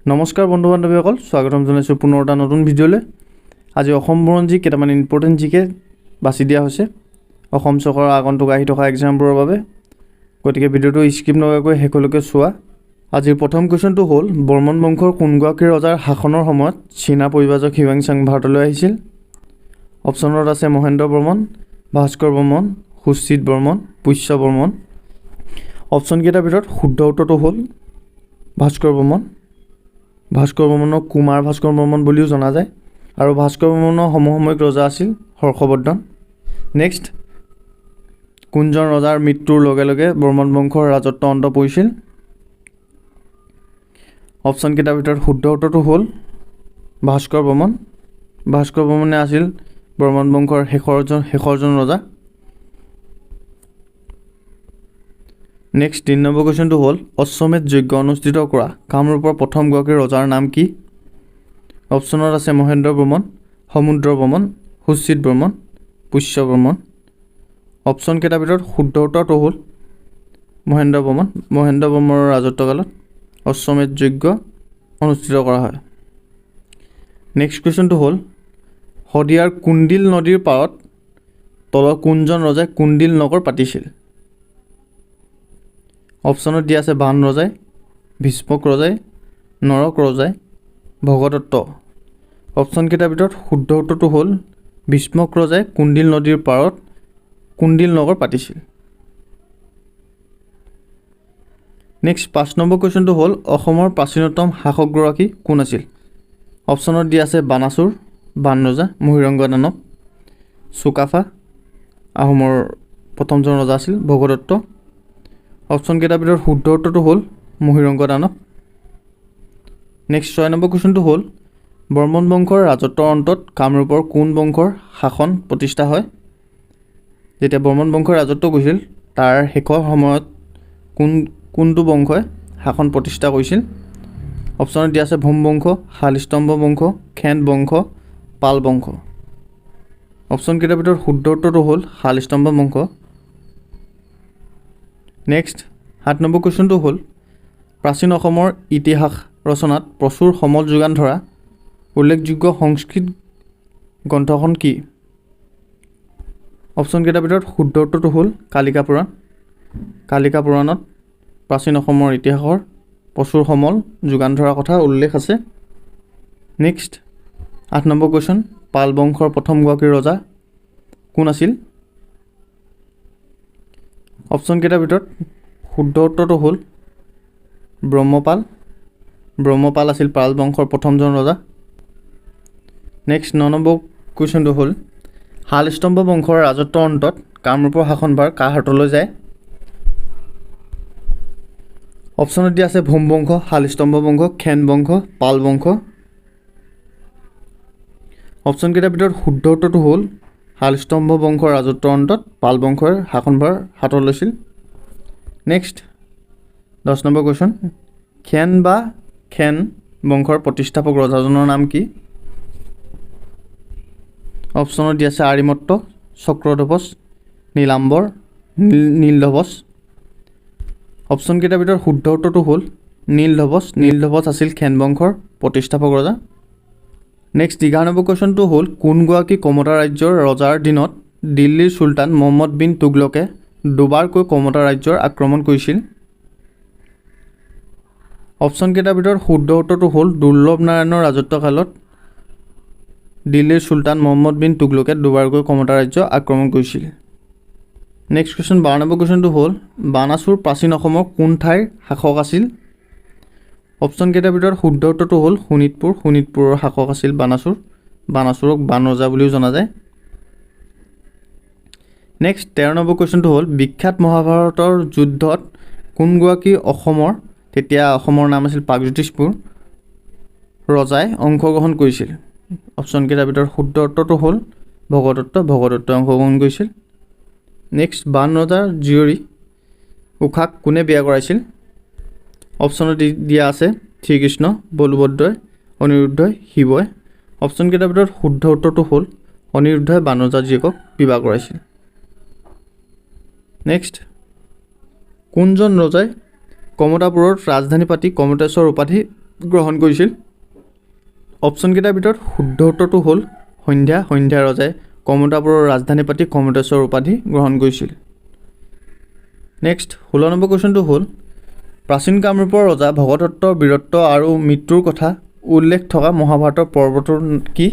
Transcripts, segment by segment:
নমস্কাৰ বন্ধু বান্ধৱীসকল, স্বাগতম জনাইছোঁ পুনৰ এটা নতুন ভিডিঅ'লৈ। আজি অসম বুৰঞ্জী কেইটামান ইম্পৰ্টেণ্ট জিকে বাছি দিয়া হৈছে অসম চৰকাৰৰ আগন্তুক আহি থকা এক্সামবোৰৰ বাবে। গতিকে ভিডিঅ'টো স্কিপ নকৰাকৈ শেষলৈকে চোৱা। আজিৰ প্ৰথম কুৱেশ্যনটো হ'ল, বৰ্মন বংশৰ কোনগৰাকী ৰজাৰ শাসনৰ সময়ত চীনা পৰিব্ৰাজক হিউৱেনচাং ভাৰতলৈ আহিছিল? অপশ্যনত আছে মহেন্দ্ৰ বৰ্মন, ভাস্কৰ বৰ্মন, সুচ্ছিত বৰ্মন, পুষ্য বৰ্মন। অপশ্যনকেইটাৰ ভিতৰত শুদ্ধ উত্তৰটো হ'ল ভাস্কৰ বৰ্মন। ভাস্কৰ বৰ্মনক কুমাৰ ভাস্কৰ বৰ্মন বুলিও জনা যায় আৰু ভাস্কৰ বৰ্মনৰ সমসাময়িক ৰজা আছিল হৰ্ষবৰ্ধন। নেক্সট, কোনজন ৰজাৰ মৃত্যুৰ লগে লগে বৰ্মন বংশৰ ৰাজত্ব অন্ত পৰিছিল? অপশ্যনকেইটাৰ ভিতৰত শুদ্ধ উত্তৰটো হ'ল ভাস্কৰ বৰ্মন। ভাস্কৰ বৰ্মনে আছিল বৰ্মন বংশৰ শেষৰজন ৰজা। নেক্সট 3 নম্বৰ কুৱেশ্যনটো হ'ল, অশ্বমেধ যজ্ঞ অনুষ্ঠিত কৰা কামৰূপৰ প্ৰথমগৰাকী ৰজাৰ নাম কি? অপশ্যনত আছে মহেন্দ্ৰ বৰ্মন, সমুদ্ৰ বৰ্মন, সুচ্ছিত বৰ্মন, পুষ্য বৰ্মন। অপশ্যনকেইটাৰ ভিতৰত শুদ্ধ উত্তৰটো হ'ল মহেন্দ্ৰ বৰ্মন। মহেন্দ্ৰ বৰ্মনৰ ৰাজত্বকালত অশ্বমেধ যজ্ঞ অনুষ্ঠিত কৰা হয়। নেক্সট কুৱেশ্যনটো হ'ল, শদিয়াৰ কুন্দিল নদীৰ পাৰত তলৰ কোনজন ৰজাই কুন্দিল নগৰ পাতিছিল? অপশ্যনত দিয়া আছে বান ৰজাই, ভীষ্মক ৰজাই, নৰক ৰজাই, ভগদত্ত। অপশ্যনকেইটাৰ ভিতৰত শুদ্ধ উত্তৰটো হ'ল ভীষ্মক ৰজাই কুন্দিল নদীৰ পাৰত কুন্দিল নগৰ পাতিছিল। নেক্সট 5 নম্বৰ কুৱেশ্যনটো হ'ল, অসমৰ প্ৰাচীনতম শাসকগৰাকী কোন আছিল? অপশ্যনত দিয়া আছে বানাচুৰ, বান ৰজা, মহিৰংগ দানৱ, চুকাফা। আহোমৰ প্ৰথমজন ৰজা আছিল ভগদত্ত। অপশ্যনকেইটাৰ ভিতৰত শুদ্ধ উত্তৰটো হ'ল মহিৰংগ দানৱ। নেক্সট 6 নম্বৰ কুৱেশ্যনটো হ'ল, বৰ্মন বংশৰ ৰাজত্বৰ অন্তত কামৰূপৰ কোন বংশৰ শাসন প্ৰতিষ্ঠা হয়? যেতিয়া বৰ্মন বংশই ৰাজত্ব কৰিছিল তাৰ শেষৰ সময়ত কোনটো বংশই শাসন প্ৰতিষ্ঠা কৰিছিল? অপশ্যনত দিয়া আছে ভৌম বংশ, শালস্তম্ভ বংশ, খেন বংশ, পাল বংশ। অপশ্যনকেইটাৰ ভিতৰত শুদ্ধ উত্তৰটো হ'ল শালস্তম্ভ বংশ। নেক্সট 7 নম্বৰ কুৱেশ্যনটো হ'ল, প্ৰাচীন অসমৰ ইতিহাস ৰচনাত প্ৰচুৰ সমল যোগান ধৰা উল্লেখযোগ্য সংস্কৃত গ্ৰন্থখন কি? অপশ্যনকেইটাৰ ভিতৰত শুদ্ধ উত্তৰটো হ'ল কালিকা পুৰাণ। কালিকা পুৰাণত প্ৰাচীন অসমৰ ইতিহাসৰ প্ৰচুৰ সমল যোগান ধৰাৰ কথা উল্লেখ আছে। নেক্সট 8 নম্বৰ কুৱেশ্যন, পাল বংশৰ প্ৰথমগৰাকী ৰজা কোন আছিল? অপশ্যনকেইটাৰ ভিতৰত শুদ্ধ উত্তৰটো হ'ল ব্ৰহ্মপাল। ব্ৰহ্মপাল আছিল পাল বংশৰ প্ৰথমজন ৰজা। নেক্সট 9 নম্বৰ কুৱেশ্যনটো হ'ল, শালস্তম্ভ বংশৰ ৰাজত্বৰ অন্তত কামৰূপৰ শাসনভাৰ কাৰ হাতলৈ যায়? অপশ্যনত দিয়া আছে ভৌম বংশ, শালস্তম্ভ বংশ, খেন বংশ, পাল বংশ। অপশ্যনকেইটাৰ ভিতৰত শুদ্ধ উত্তৰটো হ'ল শালস্তম্ভ বংশৰ ৰাজত্বৰ অন্তত পাল বংশৰ শাসনভাৰ হাতত লৈছিল। নেক্সট 10 নম্বৰ কুৱেশ্যন, খেন বংশৰ প্ৰতিষ্ঠাপক ৰজাজনৰ নাম কি? অপশ্যনত দিয়া আছে আৰিমত্ত, চক্ৰধ্বজ, নীলাম্বৰ, নীলধ্বজ। অপশ্যনকেইটাৰ ভিতৰত শুদ্ধ উত্তৰটো হ'ল নীলধ্বজ। নীলধ্বজ আছিল খেন বংশৰ প্ৰতিষ্ঠাপক ৰজা। নেক্সট 11 নম্বৰ কুৱেশ্যনটো হ'ল, কোনগৰাকী কমতা ৰাজ্যৰ ৰজাৰ দিনত দিল্লীৰ চুলতান মহম্মদ বিন তুগলকে দুবাৰকৈ কমতা ৰাজ্যৰ আক্ৰমণ কৰিছিল? অপশ্যনকেইটাৰ ভিতৰত শুদ্ধ উত্তৰটো হ'ল দুৰ্লভ নাৰায়ণৰ ৰাজত্বকালত দিল্লীৰ চুলতান মহম্মদ বিন তুগলকে দুবাৰকৈ কমতা ৰাজ্য আক্ৰমণ কৰিছিল। নেক্সট কুৱেশ্যন 12 নম্বৰ কুৱেশ্যনটো হ'ল, বানাচুৰ প্ৰাচীন অসমৰ কোন ঠাইৰ শাসক আছিল? অপশ্যনকেইটাৰ ভিতৰত শুদ্ধ উত্তৰটো হ'ল শোণিতপুৰ। শোণিতপুৰৰ শাসক আছিল বানাচুৰ। বানাচুৰক বান ৰজা বুলিও জনা যায়। নেক্সট 13 নম্বৰ কুৱেশ্যনটো হ'ল, বিখ্যাত মহাভাৰতৰ যুদ্ধত কোনগৰাকী তেতিয়া অসমৰ নাম আছিল প্ৰাগজ্যোতিষপুৰ ৰজাই অংশগ্ৰহণ কৰিছিল? অপশ্যনকেইটাৰ ভিতৰত শুদ্ধ উত্তৰটো হ'ল ভগদত্ত। ভগদত্তই অংশগ্ৰহণ কৰিছিল। নেক্সট বান ৰজাৰ জীয়ৰী উষাক কোনে বিয়া কৰাইছিল? অপশ্যনত দিয়া আছে শ্ৰীকৃষ্ণ, বলভদ্ৰই, অনিৰুদ্ধই, শিৱই। অপশ্যনকেইটাৰ ভিতৰত শুদ্ধ উত্তৰটো হ'ল অনিৰুদ্ধই বান ৰজাৰ জীয়েকক বিবাহ কৰাইছিল। নেক্সট, কোনজন ৰজাই কমতাপুৰত ৰাজধানী পাতি কমতেশ্বৰ উপাধি গ্ৰহণ কৰিছিল অপশ্যনকেইটাৰ ভিতৰত শুদ্ধ উত্তৰটো হ'ল সন্ধ্যা ৰজাই কমতাপুৰৰ ৰাজধানী পাতি কমতেশ্বৰ উপাধি গ্ৰহণ কৰিছিল নেক্সট 16 নম্বৰ কুৱেশ্যনটো হ'ল প্ৰাচীন কামৰূপৰ ৰজা ভগদত্তৰ বীৰত্ব আৰু মৃত্যুৰ কথা উল্লেখ থকা মহাভাৰতৰ পৰ্বতৰ কি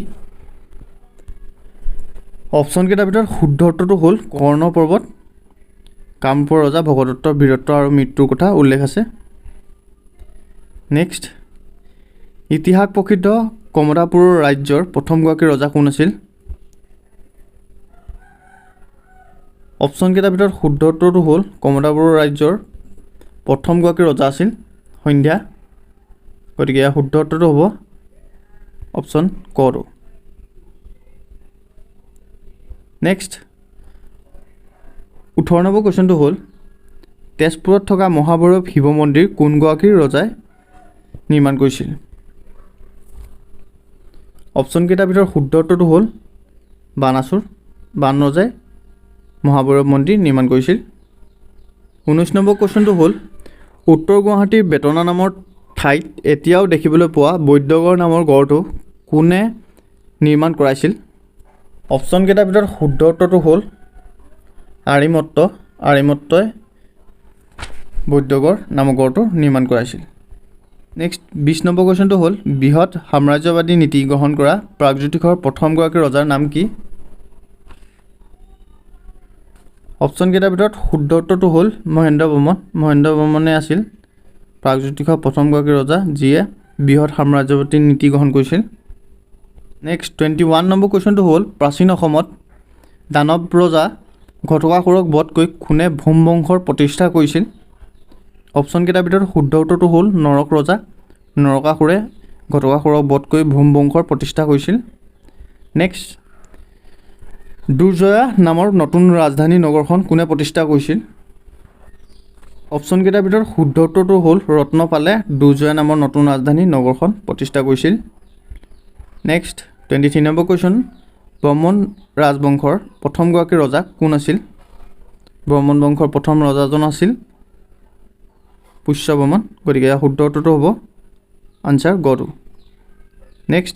অপশ্যনকেইটাৰ ভিতৰত শুদ্ধ উত্তৰটো হ'ল কৰ্ণ পৰ্বত কামৰূপৰ ৰজা ভগদত্তৰ বীৰত্ব আৰু মৃত্যুৰ কথা উল্লেখ আছে নেক্সট ইতিহাস প্ৰসিদ্ধ কমতাপুৰ ৰাজ্যৰ প্ৰথমগৰাকী ৰজা কোন আছিল অপশ্যনকেইটাৰ ভিতৰত শুদ্ধ উত্তৰটো হ'ল কমতাপুৰ ৰাজ্যৰ প্ৰথমগৰাকী ৰজা আছিল সন্ধ্যা গতিকে ইয়াৰ শুদ্ধ উত্তৰটো হ'ব অপশ্যন কটো নেক্সট 18 নম্বৰ কুৱেশ্যনটো হ'ল তেজপুৰত থকা মহাভৈৰৱ শিৱ মন্দিৰ কোনগৰাকী ৰজাই নিৰ্মাণ কৰিছিল অপশ্যনকেইটাৰ ভিতৰত শুদ্ধ উত্তৰটো হ'ল বানাসুৰ বান ৰজাই মহাভৈৰৱ মন্দিৰ নিৰ্মাণ কৰিছিল 19 নম্বৰ কুৱেশ্যনটো হ'ল উত্তৰ গুৱাহাটীৰ বেতনা নামৰ ঠাইত এতিয়াও দেখিবলৈ পোৱা বৈদ্যগড় নামৰ গড়টো কোনে নিৰ্মাণ কৰাইছিল অপশ্যনকেইটাৰ ভিতৰত শুদ্ধ উত্তৰটো হ'ল আৰিমত্তই বৈদ্যগড় নামৰ গড়টো নিৰ্মাণ কৰাইছিল নেক্সট 20 নম্বৰ কুৱেশ্যনটো হ'ল বৃহৎ সাম্ৰাজ্যবাদী নীতি গ্ৰহণ কৰা প্ৰাগজ্যোতিষৰ প্ৰথমগৰাকী ৰজাৰ নাম কি অপশ্যনকেইটাৰ ভিতৰত শুদ্ধ উত্তৰটো হ'ল মহেন্দ্ৰ বৰ্মনে আছিল প্ৰাগজ্যোতিষৰ প্ৰথমগৰাকী ৰজা যিয়ে বৃহৎ সাম্ৰাজ্যবাদী নীতি গ্ৰহণ কৰিছিল নেক্সট 21 নম্বৰ কুৱেশ্যনটো হ'ল প্ৰাচীন অসমত দানৱ ৰজা ঘটকাসুৰক বধ কৰি কোনে ভৌম বংশৰ প্ৰতিষ্ঠা কৰিছিল অপশ্যনকেইটাৰ ভিতৰত শুদ্ধ উত্তৰটো হ'ল নৰক ৰজা নৰকাসুৰে ঘটকাসুৰক বধ কৰি ভৌম বংশৰ প্ৰতিষ্ঠা কৰিছিল নেক্সট দুৰ্জয়া নামৰ নতুন ৰাজধানী নগৰখন কোনে প্ৰতিষ্ঠা কৰিছিল অপশ্যনকেইটাৰ ভিতৰত শুদ্ধ উত্তৰটো হ'ল ৰত্নপালে দুৰ্জয়া নামৰ নতুন ৰাজধানী নগৰখন প্ৰতিষ্ঠা কৰিছিল নেক্সট 23 নম্বৰ কুৱেশ্যন ব্ৰহ্মণ ৰাজবংশৰ প্ৰথমগৰাকী ৰজা কোন আছিল ব্ৰহ্মণ বংশৰ প্ৰথম ৰজাজন আছিল পুষ্যবৰ্মন গতিকে ইয়াৰ শুদ্ধ উত্তৰটো হ'ব আনচাৰ গটো নেক্সট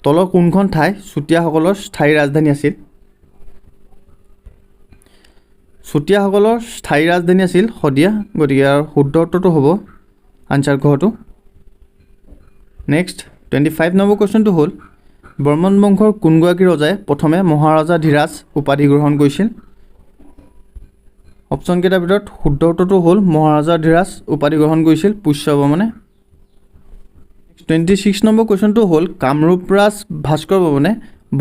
তলৰ কোনখন ঠাই চুতীয়াসকলৰ স্থায়ী ৰাজধানী আছিল চুতীয়াসকলৰ স্থায়ী ৰাজধানী আছিল শদিয়া গতিকে ইয়াৰ শুদ্ধ উত্তৰটো হ'ব আনচাৰ ঘটো নেক্সট 25 নম্বৰ কুৱেশ্যনটো হ'ল বৰ্মন বংশৰ কোনগৰাকী ৰজাই প্ৰথমে মহাৰজা ধীৰাজ উপাধি গ্ৰহণ কৰিছিল অপশ্যনকেইটাৰ ভিতৰত শুদ্ধ উত্তৰটো হ'ল মহাৰজা ধীৰাজ উপাধি গ্ৰহণ কৰিছিল পুষ্যবৰ্মনে 26 নম্বৰ কুৱেশ্যনটো হ'ল কামৰূপ ৰাজ ভাস্কৰ বৰ্মনে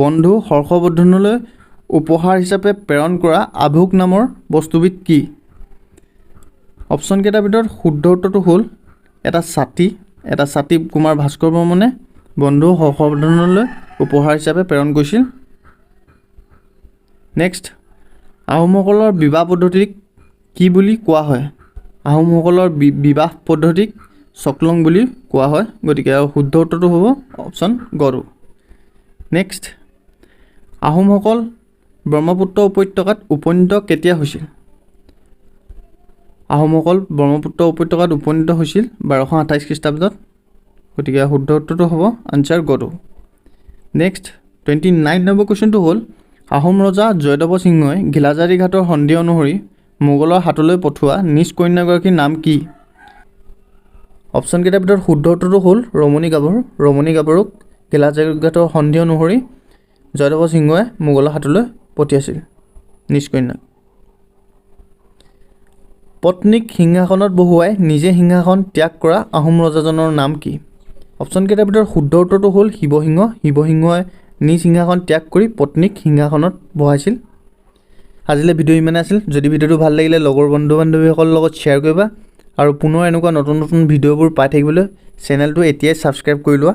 বন্ধু হৰ্ষবৰ্ধনলৈ উপহাৰ হিচাপে প্ৰেৰণ কৰা আভোগ নামৰ বস্তুবিধ কি অপশ্যনকেইটাৰ ভিতৰত শুদ্ধ উত্তৰটো হ'ল এটা ছাতি কুমাৰ ভাস্কৰ বৰ্মনে বন্ধু হৰ্ষবৰ্ধনলৈ উপহাৰ হিচাপে প্ৰেৰণ কৰিছিল নেক্সট আহোমসকলৰ বিবাহ পদ্ধতিক কি বুলি কোৱা হয় আহোমসকলৰ বিবাহ পদ্ধতিক চকলং বুলি কোৱা হয় গতিকে শুদ্ধ উত্তৰটো হ'ব অপশ্যন গটো নেক্সট আহোমসকল ব্ৰহ্মপুত্ৰ উপত্যকাত উপনীত কেতিয়া হৈছিল আহোমসকল ব্ৰহ্মপুত্ৰ উপত্যকাত উপনীত হৈছিল 1228 খ্ৰীষ্টাব্দত গতিকে শুদ্ধ উত্তৰটো হ'ব আনচাৰ গটো নেক্সট 29 নম্বৰ কুৱেশ্যনটো হ'ল আহোম ৰজা জয়দেৱ সিংহই ঘিলাজাৰী ঘাটৰ সন্ধি অনুসৰি মোগলৰ হাতলৈ পঠোৱা নিজ কন্যাগৰাকীৰ নাম কি অপশ্যনকেইটাৰ ভিতৰত শুদ্ধ উত্তৰটো হ'ল ৰমণী গাভৰুক ঘিলাজাৰী ঘাটৰ সন্ধি অনুসৰি জয়দেৱ সিংহই মোগলৰ হাতলৈ পঠিয়াইছিল নিজ কন্যাক পত্নীক সিংহাসনত বহুৱাই নিজে সিংহাসন ত্যাগ কৰা আহোম ৰজাজনৰ নাম কি অপশ্যনকেইটাৰ ভিতৰত শুদ্ধ উত্তৰটো হ'ল শিৱসিংহই নিজ সিংহাসন ত্যাগ কৰি পত্নীক সিংহাসনত বহাইছিল আজিলৈ ভিডিঅ' ইমানে আছিল যদি ভিডিঅ'টো ভাল লাগিলে লগৰ বন্ধু বান্ধৱীসকলৰ লগত শ্বেয়াৰ কৰিবা আৰু পুনৰ এনেকুৱা নতুন ভিডিঅ'বোৰ পাই থাকিবলৈ চেনেলটো এতিয়াই ছাবস্ক্ৰাইব কৰি লোৱা